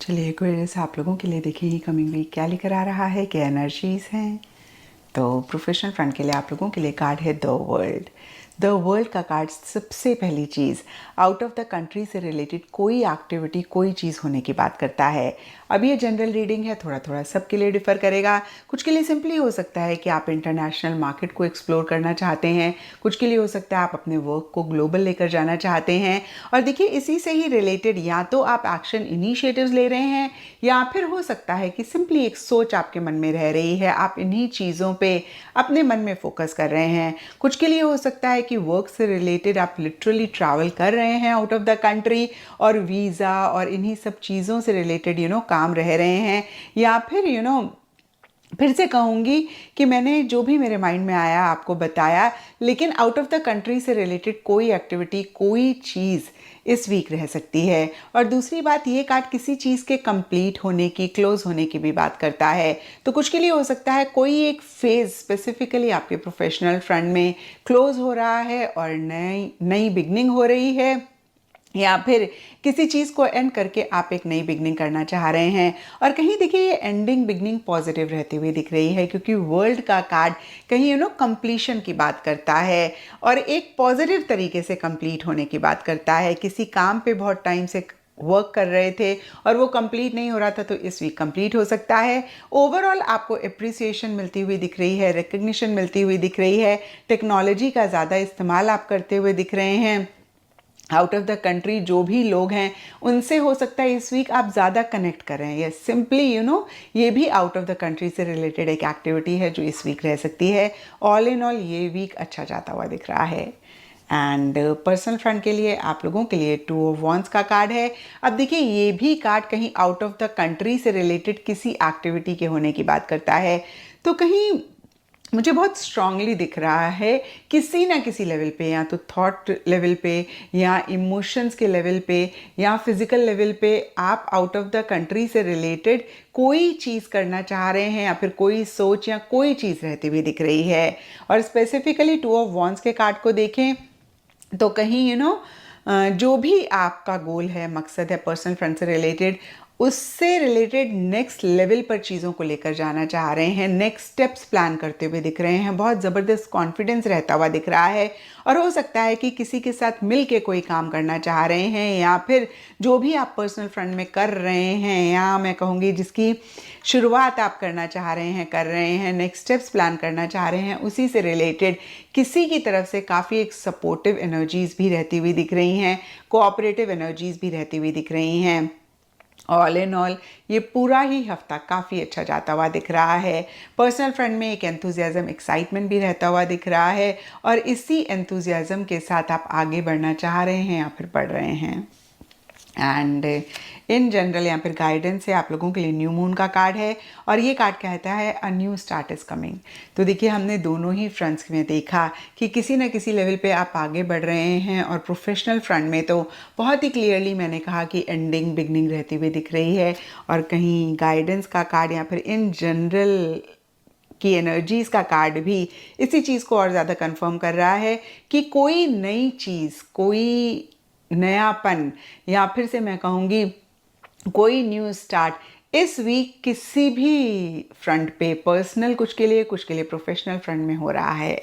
चलिए क्वेरीज आप लोगों के लिए देखिए ही कमिंग वीक क्या लेकर आ रहा है, क्या एनर्जीज हैं। तो प्रोफेशनल फ्रंट के लिए आप लोगों के लिए कार्ड है द वर्ल्ड। द वर्ल्ड का कार्ड सबसे पहली चीज़ आउट ऑफ द कंट्री से रिलेटेड कोई एक्टिविटी कोई चीज़ होने की बात करता है। अब ये जनरल रीडिंग है, थोड़ा थोड़ा सबके लिए डिफर करेगा। कुछ के लिए सिंपली हो सकता है कि आप इंटरनेशनल मार्केट को एक्सप्लोर करना चाहते हैं, कुछ के लिए हो सकता है आप अपने वर्क को ग्लोबल लेकर जाना चाहते हैं। और देखिए इसी से ही रिलेटेड या तो आप एक्शन इनिशिएटिव्स ले रहे हैं या फिर हो सकता है कि सिंपली एक सोच आपके मन में रह रही है, आप इन्हीं चीज़ों पे अपने मन में फोकस कर रहे हैं। कुछ के लिए हो सकता है कि वर्क से रिलेटेड आप लिटरली ट्रैवल कर रहे हैं आउट ऑफ द कंट्री और वीज़ा और इन्हीं सब चीज़ों से रिलेटेड काम रह रहे हैं। या फिर फिर से कहूँगी कि मैंने जो भी मेरे माइंड में आया आपको बताया, लेकिन आउट ऑफ द कंट्री से रिलेटेड कोई एक्टिविटी कोई चीज़ इस वीक रह सकती है। और दूसरी बात, ये कार्ड किसी चीज़ के कंप्लीट होने की, क्लोज होने की भी बात करता है। तो कुछ के लिए हो सकता है कोई एक फेज़ स्पेसिफिकली आपके प्रोफेशनल फ्रंट में क्लोज हो रहा है और नई नई बिगनिंग हो रही है, या फिर किसी चीज़ को एंड करके आप एक नई बिगनिंग करना चाह रहे हैं। और कहीं देखिए ये एंडिंग बिगनिंग पॉजिटिव रहती हुई दिख रही है, क्योंकि वर्ल्ड का कार्ड कहीं कंप्लीशन की बात करता है और एक पॉजिटिव तरीके से कंप्लीट होने की बात करता है। किसी काम पे बहुत टाइम से वर्क कर रहे थे और वो कंप्लीट नहीं हो रहा था, तो इस वीक कंप्लीट हो सकता है। ओवरऑल आपको अप्रिसिएशन मिलती हुई दिख रही है, रिकग्निशन मिलती हुई दिख रही है, टेक्नोलॉजी का ज़्यादा इस्तेमाल आप करते हुए दिख रहे हैं। आउट ऑफ द कंट्री जो भी लोग हैं उनसे हो सकता है इस वीक आप ज़्यादा कनेक्ट कर रहे हैं, या सिंपली ये भी आउट ऑफ द कंट्री से रिलेटेड एक एक्टिविटी है जो इस वीक रह सकती है। ऑल इन ऑल ये वीक अच्छा जाता हुआ दिख रहा है। एंड पर्सनल फ्रंट के लिए आप लोगों के लिए 2 ऑफ वॉन्ड्स का कार्ड है। अब देखिए ये भी कार्ड कहीं आउट ऑफ द कंट्री से रिलेटेड किसी एक्टिविटी के होने की बात करता है। तो कहीं मुझे बहुत स्ट्रांगली दिख रहा है किसी ना किसी लेवल पे, या तो थॉट लेवल पे या इमोशंस के लेवल पे या फिजिकल लेवल पे, आप आउट ऑफ द कंट्री से रिलेटेड कोई चीज़ करना चाह रहे हैं या फिर कोई सोच या कोई चीज़ रहती हुई दिख रही है। और स्पेसिफिकली 2 ऑफ वॉन्ड्स के कार्ड को देखें तो कहीं जो भी आपका गोल है, मकसद है पर्सनल फ्रंट से रिलेटेड, उससे रिलेटेड नेक्स्ट लेवल पर चीज़ों को लेकर जाना चाह रहे हैं, नेक्स्ट स्टेप्स प्लान करते हुए दिख रहे हैं, बहुत ज़बरदस्त कॉन्फिडेंस रहता हुआ दिख रहा है। और हो सकता है कि किसी के साथ मिल के कोई काम करना चाह रहे हैं, या फिर जो भी आप पर्सनल फ्रंट में कर रहे हैं, या मैं कहूँगी जिसकी शुरुआत आप करना चाह रहे हैं, कर रहे हैं, नेक्स्ट स्टेप्स प्लान करना चाह रहे हैं, उसी से रिलेटेड किसी की तरफ से काफ़ी एक सपोर्टिव एनर्जीज़ भी रहती हुई दिख रही हैं, कोऑपरेटिव एनर्जीज़ भी रहती हुई दिख रही हैं। ऑल इन ऑल ये पूरा ही हफ्ता काफ़ी अच्छा जाता हुआ दिख रहा है। पर्सनल फ्रंट में एक एंथुजियाज़म, एक्साइटमेंट भी रहता हुआ दिख रहा है, और इसी एंथुजियाज़म के साथ आप आगे बढ़ना चाह रहे हैं या फिर बढ़ रहे हैं। एंड इन जनरल या फिर गाइडेंस से आप लोगों के लिए न्यू मून का कार्ड है, और ये कार्ड कहता है a new start is coming. तो देखिए हमने दोनों ही फ्रंट्स में देखा कि किसी न किसी लेवल पे आप आगे बढ़ रहे हैं, और प्रोफेशनल फ्रंट में तो बहुत ही क्लियरली मैंने कहा कि एंडिंग बिगनिंग रहती हुई दिख रही है। और कहीं गाइडेंस का कार्ड या फिर इन जनरल की एनर्जीज़ का कार्ड भी इसी चीज़ को और ज़्यादा कंफर्म कर रहा है कि कोई नई चीज़, कोई नयापन, या फिर से मैं कहूँगी कोई न्यू स्टार्ट इस वीक किसी भी फ्रंट पे, पर्सनल कुछ के लिए प्रोफेशनल फ्रंट में हो रहा है।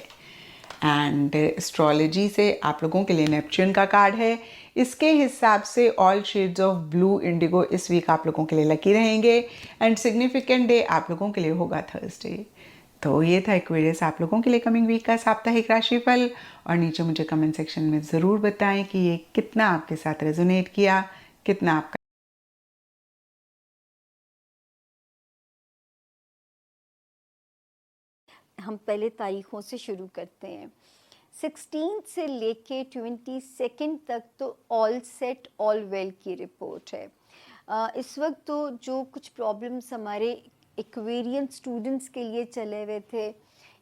एंड एस्ट्रोलॉजी से आप लोगों के लिए नेपच्यून का कार्ड है। इसके हिसाब से all shades of blue Indigo इस वीक आप लोगों के लिए लकी रहेंगे, एंड सिग्निफिकेंट डे आप लोगों के लिए होगा थर्सडे। तो ये था एक्वेरियस आप लोगों के लिए कमिंग वीक का साप्ताहिक राशिफल। और नीचे मुझे कमेंट सेक्शन में ज़रूर बताएं कि ये कितना आपके साथ रेजोनेट किया, कितना आपका। हम पहले तारीखों से शुरू करते हैं। 16 से लेके 22 तक तो ऑल सेट ऑल वेल की रिपोर्ट है। इस वक्त तो जो कुछ प्रॉब्लम्स हमारे एक्वेरियन स्टूडेंट्स के लिए चले हुए थे,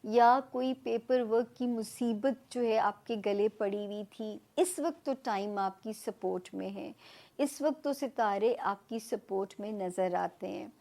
या कोई पेपर वर्क की मुसीबत जो है आपके गले पड़ी हुई थी, इस वक्त तो टाइम आपकी सपोर्ट में है, इस वक्त तो सितारे आपकी सपोर्ट में नज़र आते हैं।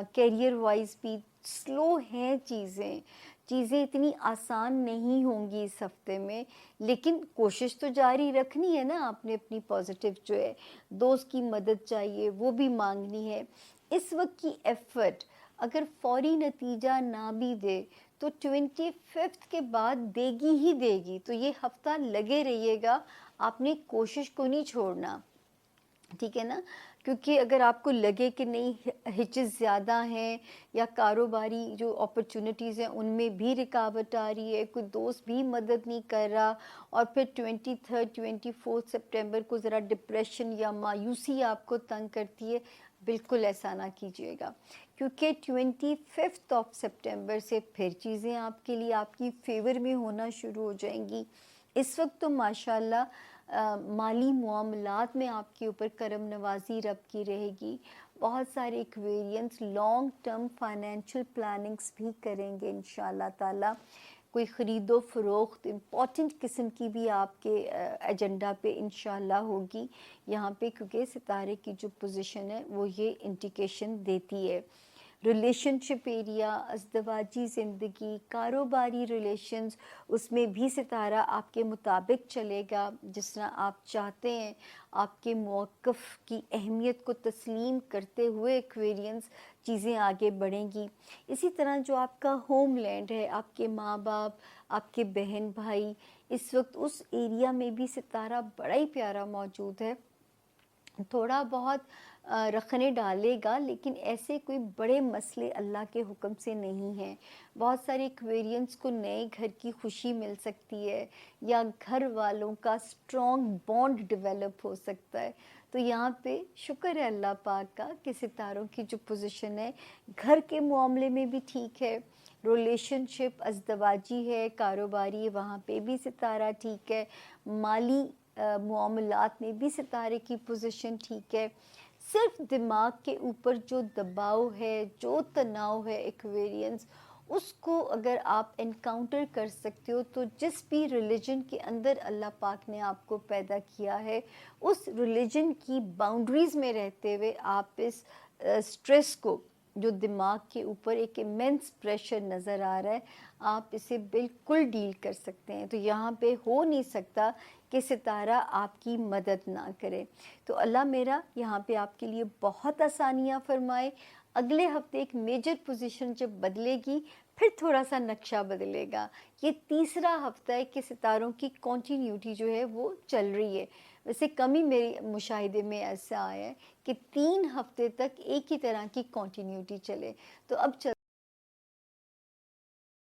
करियर वाइज भी स्लो हैं चीज़ें, चीज़ें इतनी आसान नहीं होंगी इस हफ्ते में, लेकिन कोशिश तो जारी रखनी है ना आपने अपनी। पॉजिटिव जो है, दोस्त की मदद चाहिए वो भी मांगनी है। इस वक्त की एफर्ट अगर फौरी नतीजा ना भी दे तो 25 के बाद देगी ही देगी। तो ये हफ्ता लगे रहिएगा, आपने कोशिश को नहीं छोड़ना, ठीक है ना। क्योंकि अगर आपको लगे कि नहीं हिचेस ज़्यादा हैं या कारोबारी जो अपॉर्चुनिटीज़ हैं उनमें भी रुकावट आ रही है, कोई दोस्त भी मदद नहीं कर रहा, और फिर 23 सितंबर को ज़रा डिप्रेशन या मायूसी आपको तंग करती है, बिल्कुल ऐसा ना कीजिएगा। क्योंकि 25 सितंबर से फिर चीज़ें आपके लिए आपकी फेवर में होना शुरू हो जाएंगी। इस वक्त तो माशाल्लाह माली मामलात में आपके ऊपर करम नवाजी रब की रहेगी। बहुत सारे Aquarians long term financial plannings भी करेंगे इंशाल्लाह ताला। कोई ख़रीदो फ़रोख्त इम्पॉर्टेंट किस्म की भी आपके एजेंडा पे इंशाल्लाह होगी यहाँ पे, क्योंकि सितारे की जो पोजीशन है वो ये इंडिकेशन देती है। रिलेशनशिप एरिया, अज़दवाजी ज़िंदगी, कारोबारी रिलेशंस, उसमें भी सितारा आपके मुताबिक चलेगा जिस तरह आप चाहते हैं। आपके मौक़िफ़ की अहमियत को तस्लीम करते हुए एक्वेरियंस चीज़ें आगे बढ़ेंगी। इसी तरह जो आपका होमलैंड है, आपके माँ बाप, आपके बहन भाई, इस वक्त उस एरिया में भी सितारा बड़ा ही प्यारा मौजूद है। थोड़ा बहुत रखने डालेगा, लेकिन ऐसे कोई बड़े मसले अल्लाह के हुक्म से नहीं हैं। बहुत सारे एक्वेरियंस को नए घर की खुशी मिल सकती है या घर वालों का स्ट्रॉन्ग बॉन्ड डेवलप हो सकता है। तो यहाँ पे शुक्र है अल्लाह पाक का कि सितारों की जो पोजीशन है घर के मामले में भी ठीक है, रिलेशनशिप अज़दवाजी है, कारोबारी है, वहाँ पे भी सितारा ठीक है, माली मामलात में भी सितारे की पोजीशन ठीक है। सिर्फ दिमाग के ऊपर जो दबाव है, जो तनाव है एक्वेरियंस, उसको अगर आप इनकाउंटर कर सकते हो तो जिस भी रिलीजन के अंदर अल्लाह पाक ने आपको पैदा किया है उस रिलीजन की बाउंड्रीज़ में रहते हुए आप इस स्ट्रेस को, जो दिमाग के ऊपर एक इमेंस प्रेशर नज़र आ रहा है, आप इसे बिल्कुल डील कर सकते हैं। तो यहाँ पे हो नहीं सकता कि सितारा आपकी मदद ना करे। तो अल्लाह मेरा यहाँ पे आपके लिए बहुत आसानियाँ फरमाए। अगले हफ्ते एक मेजर पोजीशन जब बदलेगी फिर थोड़ा सा नक्शा बदलेगा। ये तीसरा हफ्ता है कि सितारों की कॉन्टीन्यूटी जो है वो चल रही है। वैसे कम ही मेरे मुशाहिदे में ऐसा आया है कि 3 हफ्ते तक एक ही तरह की कॉन्टीन्यूटी चले। तो अब चल